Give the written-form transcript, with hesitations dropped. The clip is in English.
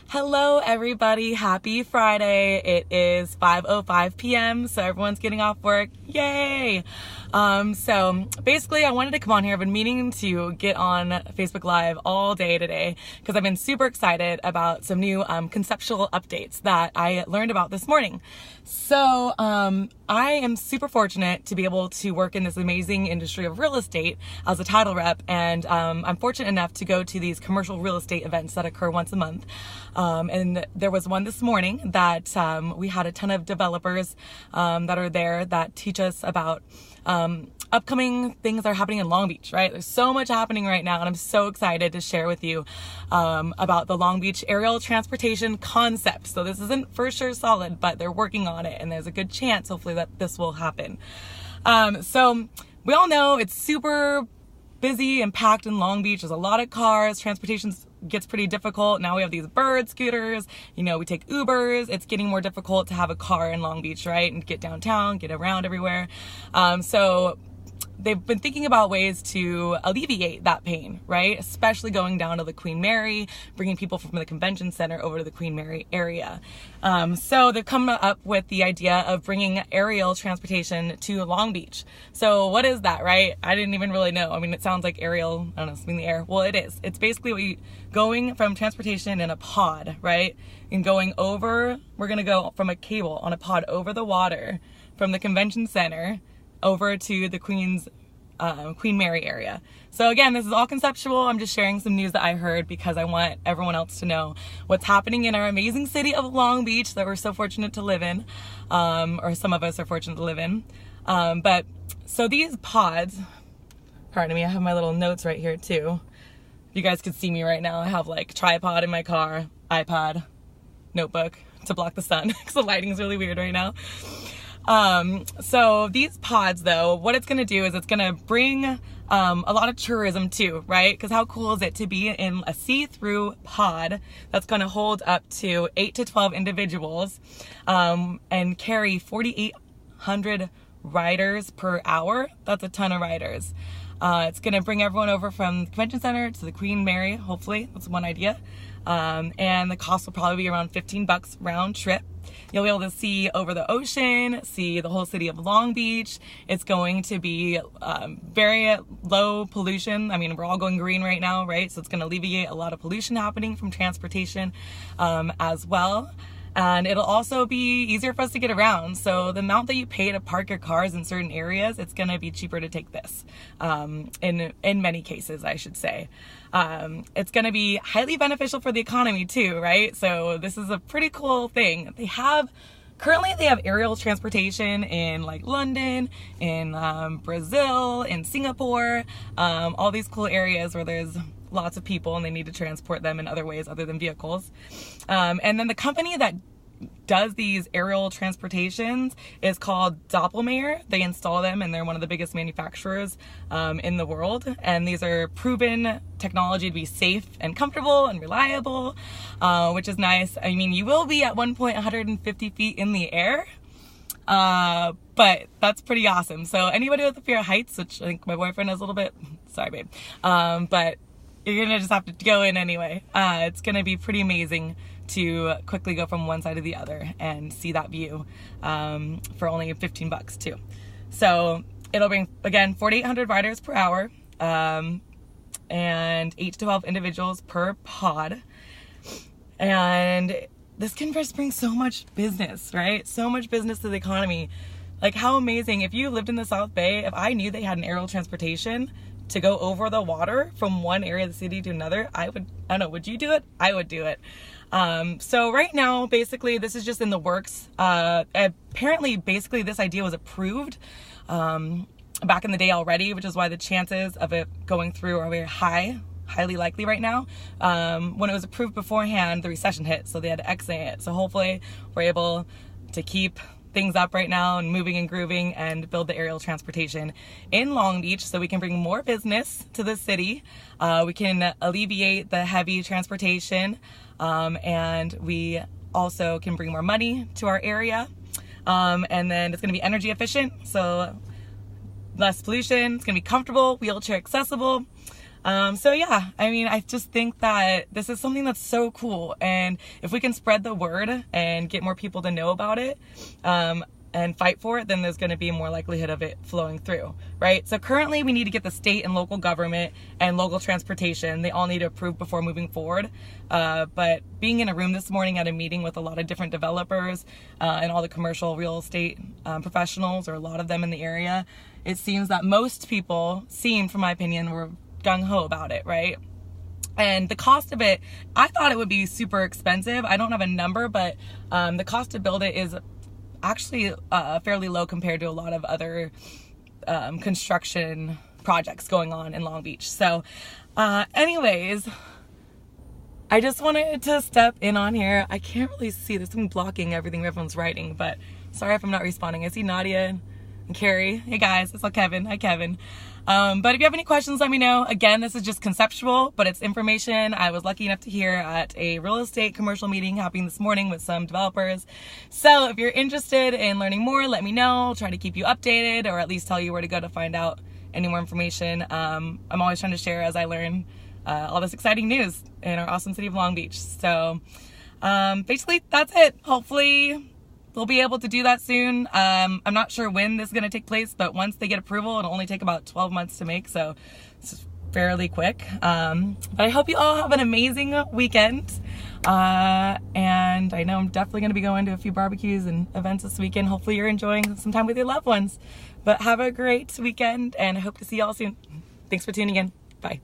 Hello everybody, happy Friday. It is 5:05 p.m. so everyone's getting off work. Yay! So basically I wanted to come on here. I've been meaning to get on Facebook Live all day today because I've been super excited about some new conceptual updates that I learned about this morning. So I am super fortunate to be able to work in this amazing industry of real estate as a title rep, and I'm fortunate enough to go to these commercial real estate events that occur once a month. And there was one this morning that we had a ton of developers that are there that teach us about upcoming things that are happening in Long Beach, right? There's so much happening right now, and I'm so excited to share with you about the Long Beach aerial transportation concept. So this isn't for sure solid, but they're working on it, and there's a good chance, hopefully, that this will happen. So we all know it's super busy and packed in Long Beach. There's a lot of cars. Transportation gets pretty difficult. Now we have these bird scooters. You know, we take Ubers. It's getting more difficult to have a car in Long Beach, right? And get downtown, get around everywhere. So they've been thinking about ways to alleviate that pain, right? Especially going down to the Queen Mary, bringing people from the convention center over to the Queen Mary area. So they've come up with the idea of bringing aerial transportation to Long Beach. So what is that, right? I didn't even really know. I mean, it sounds like aerial, I don't know, something in the air. Well, it is. It's basically going from transportation in a pod, right? And going over, we're going to go from a cable on a pod over the water from the convention center over to the Queen Mary area. So again, this is all conceptual. I'm just sharing some news that I heard because I want everyone else to know what's happening in our amazing city of Long Beach that we're so fortunate to live in, or some of us are fortunate to live in. But so these pods, pardon me, I have my little notes right here too. If you guys could see me right now, I have like tripod in my car, iPad, notebook to block the sun because the lighting is really weird right now. So these pods though, what it's going to do is it's going to bring a lot of tourism too, right? Because how cool is it to be in a see-through pod that's going to hold up to 8 to 12 individuals and carry 4,800 riders per hour? That's a ton of riders. It's going to bring everyone over from the convention center to the Queen Mary, hopefully. That's one idea. And the cost will probably be around $15 round trip. You'll be able to see over the ocean, see the whole city of Long Beach. It's going to be very low pollution. I mean, we're all going green right now, right? So it's going to alleviate a lot of pollution happening from transportation as well. And it'll also be easier for us to get around. So the amount that you pay to park your cars in certain areas, it's going to be cheaper to take this in many cases, I should say. It's going to be highly beneficial for the economy too, right? So this is a pretty cool thing. Currently they have aerial transportation in like London, in Brazil, in Singapore, all these cool areas where there's lots of people and they need to transport them in other ways other than vehicles. And then the company that does these aerial transportations is called Doppelmayr. They install them and they're one of the biggest manufacturers in the world. And these are proven technology to be safe and comfortable and reliable, which is nice. I mean, you will be at one point 150 feet in the air, but that's pretty awesome. So anybody with a fear of heights, which I think my boyfriend has a little bit, sorry babe, but you're gonna just have to go in anyway. It's gonna be pretty amazing to quickly go from one side to the other and see that view for only $15 too. So it'll bring, again, 4,800 riders per hour and 8 to 12 individuals per pod. And this can just bring so much business, right? So much business to the economy. Like, how amazing. If you lived in the South Bay, if I knew they had an aerial transportation to go over the water from one area of the city to another, I don't know, would you do it? I would do it. So right now, basically, this is just in the works. Apparently, basically, this idea was approved back in the day already, which is why the chances of it going through are very highly likely right now. When it was approved beforehand, the recession hit, so they had to exit it. So hopefully, we're able to keep things up right now and moving and grooving and build the aerial transportation in Long Beach so we can bring more business to the city. We can alleviate the heavy transportation and we also can bring more money to our area. And then it's going to be energy efficient, so less pollution. It's going to be comfortable, wheelchair accessible. So yeah, I mean, I just think that this is something that's so cool, and if we can spread the word and get more people to know about it, and fight for it, then there's going to be more likelihood of it flowing through, right? So currently we need to get the state and local government and local transportation. They all need to approve before moving forward. But being in a room this morning at a meeting with a lot of different developers and all the commercial real estate professionals, or a lot of them in the area, it seems that most people from my opinion, were gung-ho about it, right? And the cost of it, I thought it would be super expensive. I don't have a number, but the cost to build it is actually fairly low compared to a lot of other construction projects going on in Long Beach. So anyways, I just wanted to step in on here. I can't really see, there's something blocking everything everyone's writing, but sorry if I'm not responding. I see Nadia and Carrie. Hey guys, it's all Kevin. Hi Kevin. But if you have any questions, let me know. Again, this is just conceptual, but it's information I was lucky enough to hear at a real estate commercial meeting happening this morning with some developers. So if you're interested in learning more, let me know. I'll try to keep you updated, or at least tell you where to go to find out any more information. I'm always trying to share as I learn all this exciting news in our awesome city of Long Beach. So basically that's it. Hopefully we'll be able to do that soon. I'm not sure when this is going to take place, but once they get approval, it'll only take about 12 months to make, so it's fairly quick. But I hope you all have an amazing weekend. And I know I'm definitely going to be going to a few barbecues and events this weekend. Hopefully you're enjoying some time with your loved ones. But have a great weekend, and I hope to see you all soon. Thanks for tuning in. Bye.